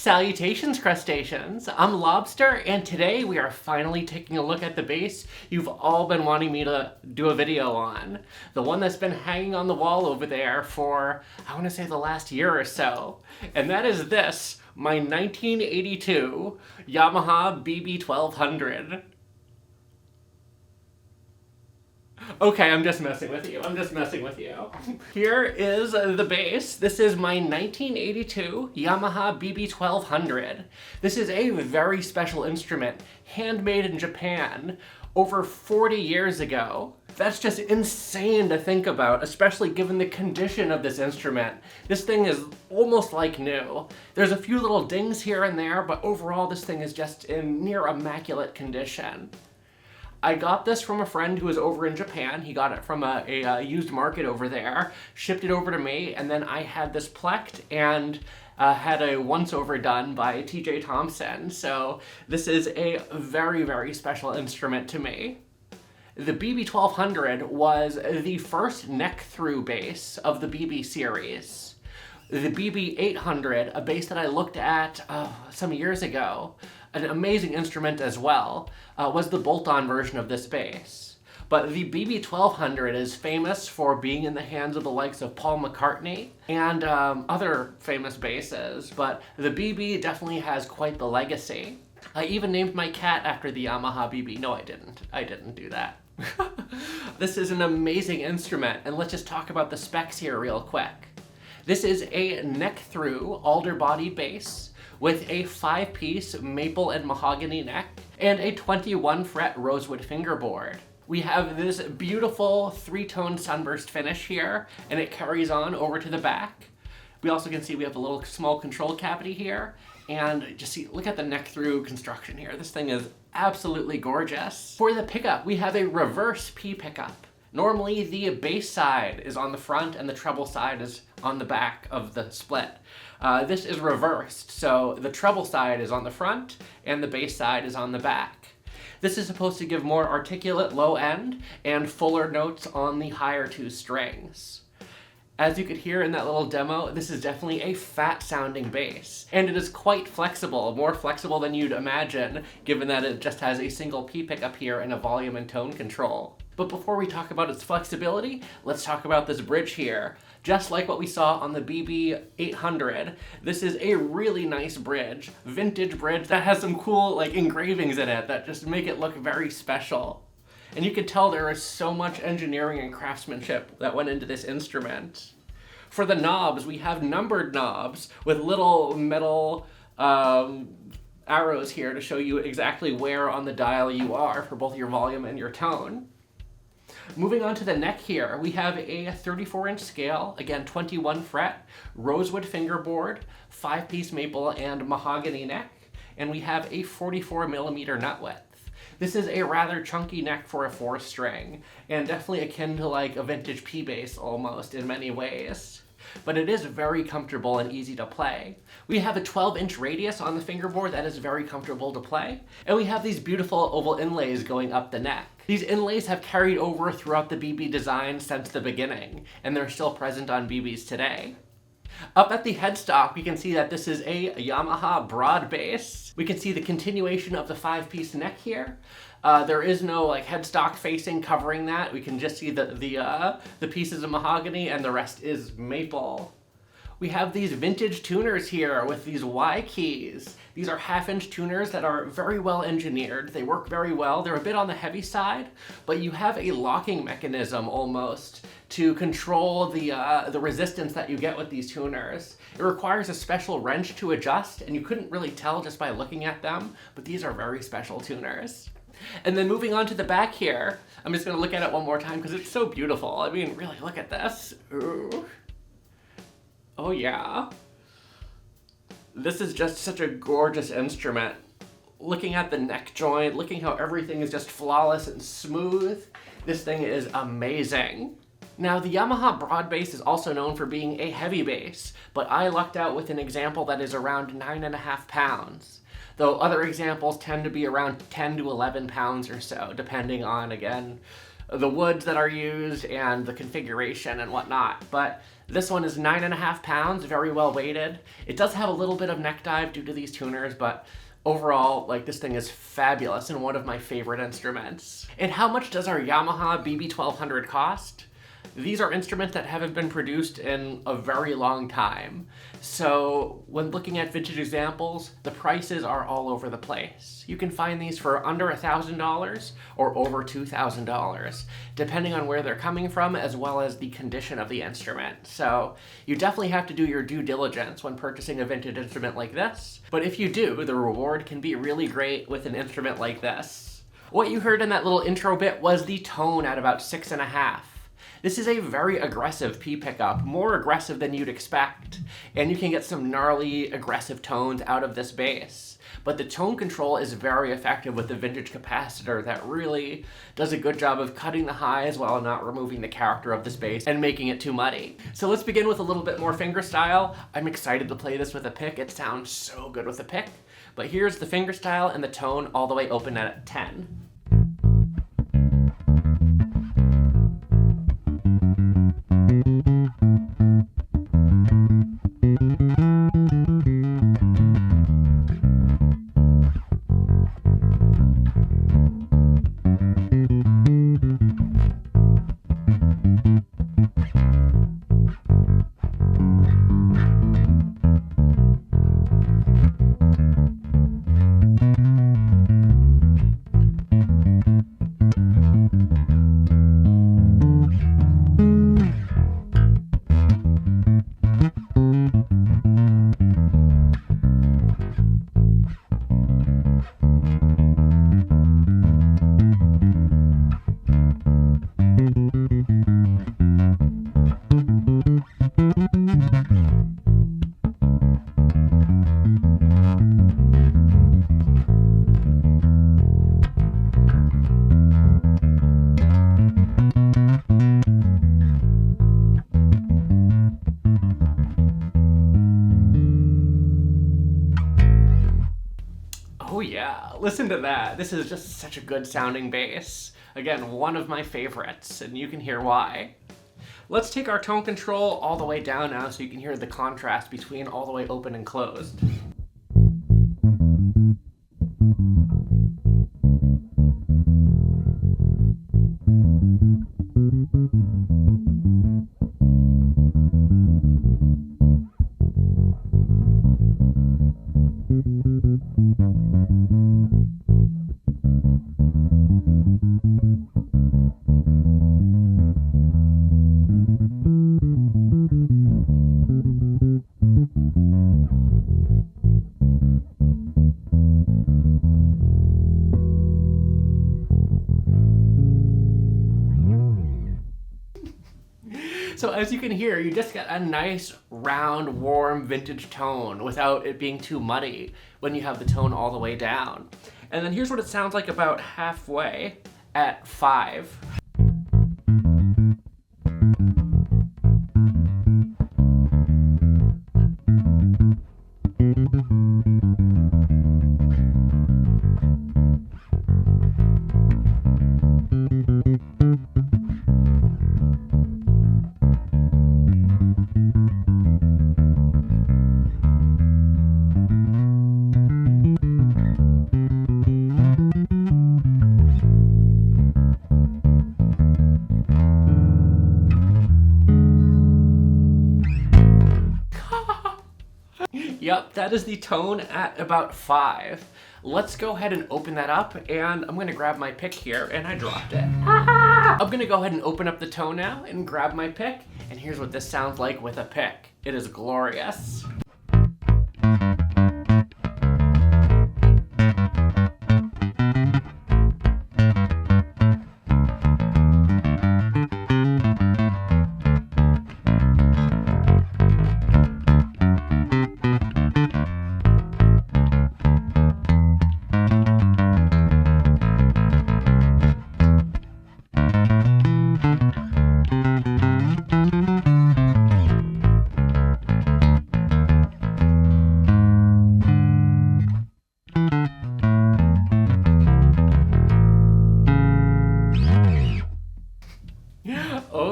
Salutations, crustaceans! I'm Lobster, and today we are finally taking a look at the bass you've all been wanting me to do a video on. The one that's been hanging on the wall over there for, I want to say, the last year or so. And that is this, my 1982 Yamaha BB1200. Okay, I'm just messing with you. Here is the bass. This is my 1982 Yamaha BB1200. This is a very special instrument, handmade in Japan over 40 years ago. That's just insane to think about, especially given the condition of this instrument. This thing is almost like new. There's a few little dings here and there, but overall this thing is just in near immaculate condition. I got this from a friend who was over in Japan. He got it from a used market over there, shipped it over to me, and then I had this plucked and had a once-over done by TJ Thompson. So this is a very, very special instrument to me. The BB1200 was the first neck-through bass of the BB series. The BB800, a bass that I looked at some years ago, an amazing instrument as well, was the bolt-on version of this bass. But the BB1200 is famous for being in the hands of the likes of Paul McCartney and other famous basses, but the BB definitely has quite the legacy. I even named my cat after the Yamaha BB. No, I didn't. I didn't do that. This is an amazing instrument, and let's just talk about the specs here real quick. This is a neck-through alder-bodied bass with a 5-piece maple and mahogany neck and a 21-fret rosewood fingerboard. We have this beautiful 3-tone sunburst finish here, and it carries on over to the back. We also can see we have a little small control cavity here, and just see, look at the neck-through construction here. This thing is absolutely gorgeous. For the pickup, we have a reverse P pickup. Normally, the bass side is on the front and the treble side is on the back of the split. This is reversed, so the treble side is on the front and the bass side is on the back. This is supposed to give more articulate low end and fuller notes on the higher 2 strings. As you could hear in that little demo, this is definitely a fat sounding bass, and it is quite flexible, more flexible than you'd imagine, given that it just has a single P pickup here and a volume and tone control. But before we talk about its flexibility, let's talk about this bridge here. Just like what we saw on the BB800, this is a really nice bridge, vintage bridge that has some cool engravings in it that just make it look very special. And you can tell there is so much engineering and craftsmanship that went into this instrument. For the knobs, we have numbered knobs with little metal arrows here to show you exactly where on the dial you are for both your volume and your tone. Moving on to the neck here, we have a 34-inch scale, again 21 fret, rosewood fingerboard, 5-piece maple and mahogany neck, and we have a 44mm nut width. This is a rather chunky neck for a 4-string, and definitely akin to like a vintage P bass almost in many ways. But it is very comfortable and easy to play. We have a 12-inch radius on the fingerboard that is very comfortable to play, and we have these beautiful oval inlays going up the neck. These inlays have carried over throughout the BB design since the beginning, and they're still present on BBs today. Up at the headstock, we can see that this is a Yamaha Broadbass. We can see the continuation of the 5-piece neck here. There is no headstock facing covering that. We can just see the pieces of mahogany, and the rest is maple. We have these vintage tuners here with these Y keys. These are 1/2-inch tuners that are very well engineered. They work very well. They're a bit on the heavy side, but you have a locking mechanism almost to control the resistance that you get with these tuners. It requires a special wrench to adjust, and you couldn't really tell just by looking at them, but these are very special tuners. And then moving on to the back here, I'm just going to look at it one more time because it's so beautiful. I mean, really, look at this. Ooh. Oh yeah. This is just such a gorgeous instrument. Looking at the neck joint, looking how everything is just flawless and smooth, this thing is amazing. Now, the Yamaha Broadbass is also known for being a heavy bass, but I lucked out with an example that is around 9.5 pounds. Though other examples tend to be around 10 to 11 pounds or so, depending on, again, the woods that are used and the configuration and whatnot. But this one is 9.5 pounds, very well weighted. It does have a little bit of neck dive due to these tuners, but overall, like, this thing is fabulous and one of my favorite instruments. And how much does our Yamaha BB1200 cost? These are instruments that haven't been produced in a very long time. So when looking at vintage examples, the prices are all over the place. You can find these for under $1,000 or over $2,000, depending on where they're coming from as well as the condition of the instrument. So you definitely have to do your due diligence when purchasing a vintage instrument like this. But if you do, the reward can be really great with an instrument like this. What you heard in that little intro bit was the tone at about 6.5. This is a very aggressive P pickup, more aggressive than you'd expect, and you can get some gnarly, aggressive tones out of this bass. But the tone control is very effective with the vintage capacitor that really does a good job of cutting the highs while not removing the character of this bass and making it too muddy. So let's begin with a little bit more fingerstyle. I'm excited to play this with a pick. It sounds so good with a pick. But here's the fingerstyle and the tone all the way open at 10. Oh yeah, listen to that. This is just such a good sounding bass. Again, one of my favorites, and you can hear why. Let's take our tone control all the way down now so you can hear the contrast between all the way open and closed. So as you can hear, you just get a nice, round, warm, vintage tone without it being too muddy when you have the tone all the way down. And then here's what it sounds like about halfway at 5. Yep, that is the tone at about 5. Let's go ahead and open that up, and I'm gonna grab my pick here, and I dropped it. I'm gonna go ahead and open up the tone now and grab my pick, and here's what this sounds like with a pick. It is glorious.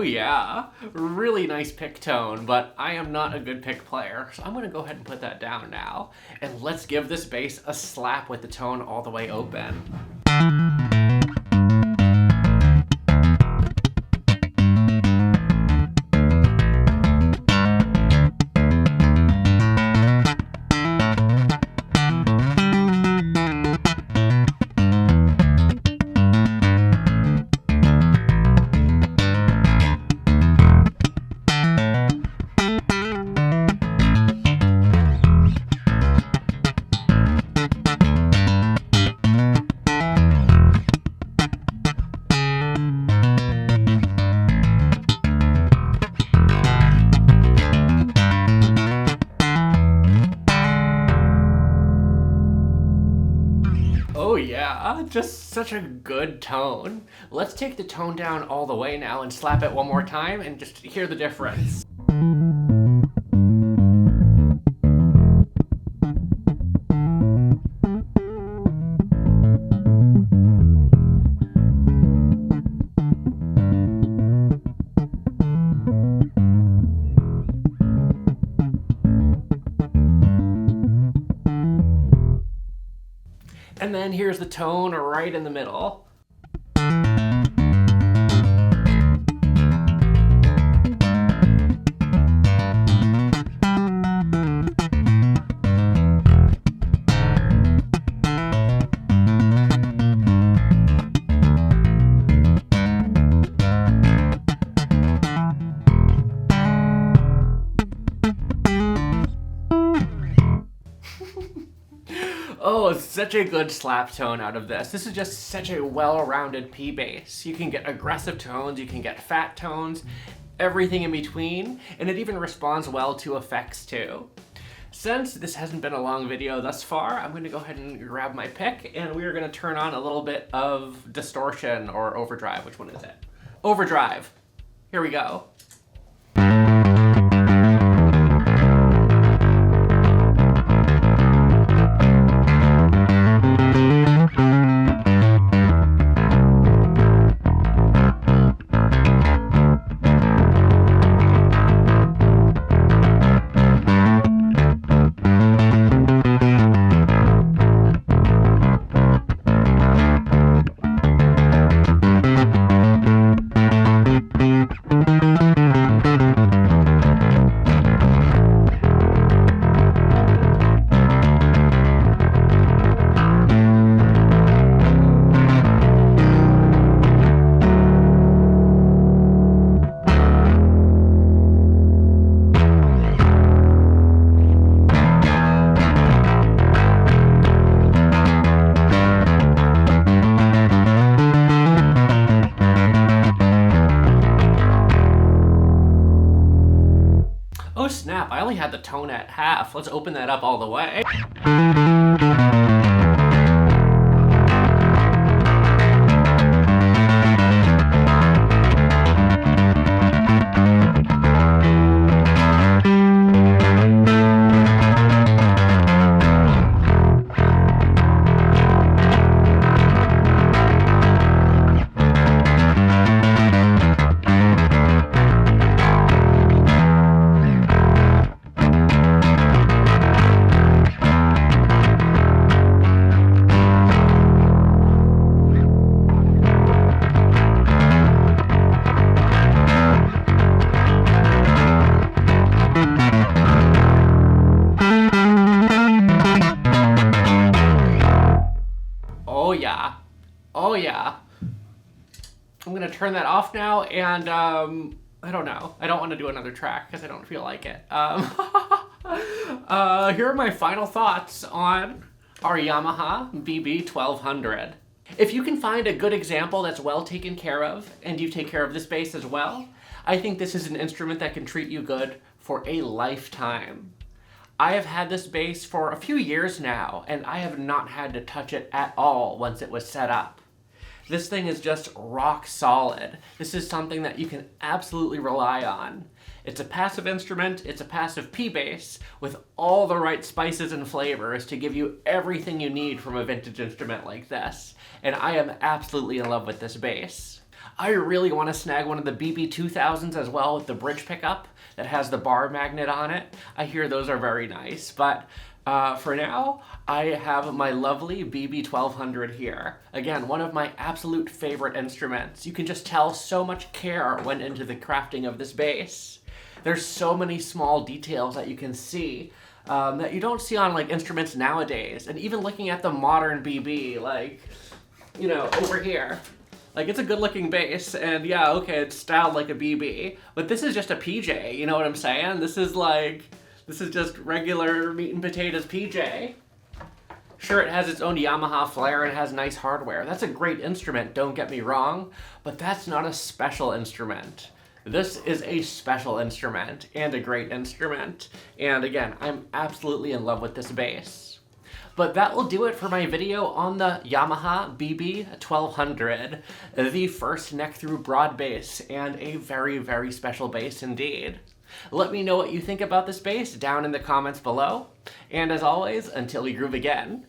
yeah, really nice pick tone, but I am not a good pick player, so I'm gonna go ahead and put that down now. And let's give this bass a slap with the tone all the way open. Oh yeah, just such a good tone. Let's take the tone down all the way now and slap it one more time and just hear the difference. And then here's the tone right in the middle. Oh, it's such a good slap tone out of this. This is just such a well-rounded P bass. You can get aggressive tones, you can get fat tones, everything in between, and it even responds well to effects too. Since this hasn't been a long video thus far, I'm going to go ahead and grab my pick, and we are going to turn on a little bit of distortion or overdrive. Which one is it? Overdrive. Here we go. Oh snap, I only had the tone at half. Let's open that up all the way. Oh yeah. I'm gonna turn that off now, and I don't know. I don't want to do another track because I don't feel like it. Here are my final thoughts on our Yamaha BB1200. If you can find a good example that's well taken care of, and you take care of this bass as well, I think this is an instrument that can treat you good for a lifetime. I have had this bass for a few years now, and I have not had to touch it at all once it was set up. This thing is just rock solid. This is something that you can absolutely rely on. It's a passive instrument, it's a passive P bass with all the right spices and flavors to give you everything you need from a vintage instrument like this. And I am absolutely in love with this bass. I really want to snag one of the BB2000s as well with the bridge pickup that has the bar magnet on it. I hear those are very nice, but for now, I have my lovely BB1200 here. Again, one of my absolute favorite instruments. You can just tell so much care went into the crafting of this bass. There's so many small details that you can see that you don't see on like instruments nowadays. And even looking at the modern BB, like, you know, over here. Like, it's a good looking bass, and yeah, okay, it's styled like a BB, but this is just a PJ, you know what I'm saying? This is just regular meat and potatoes PJ. Sure, it has its own Yamaha flair and has nice hardware. That's a great instrument, don't get me wrong, but that's not a special instrument. This is a special instrument and a great instrument. And again, I'm absolutely in love with this bass. But that will do it for my video on the Yamaha BB1200, the first neck-through broad bass, and a very, very special bass indeed. Let me know what you think about this bass down in the comments below. And as always, until we groove again,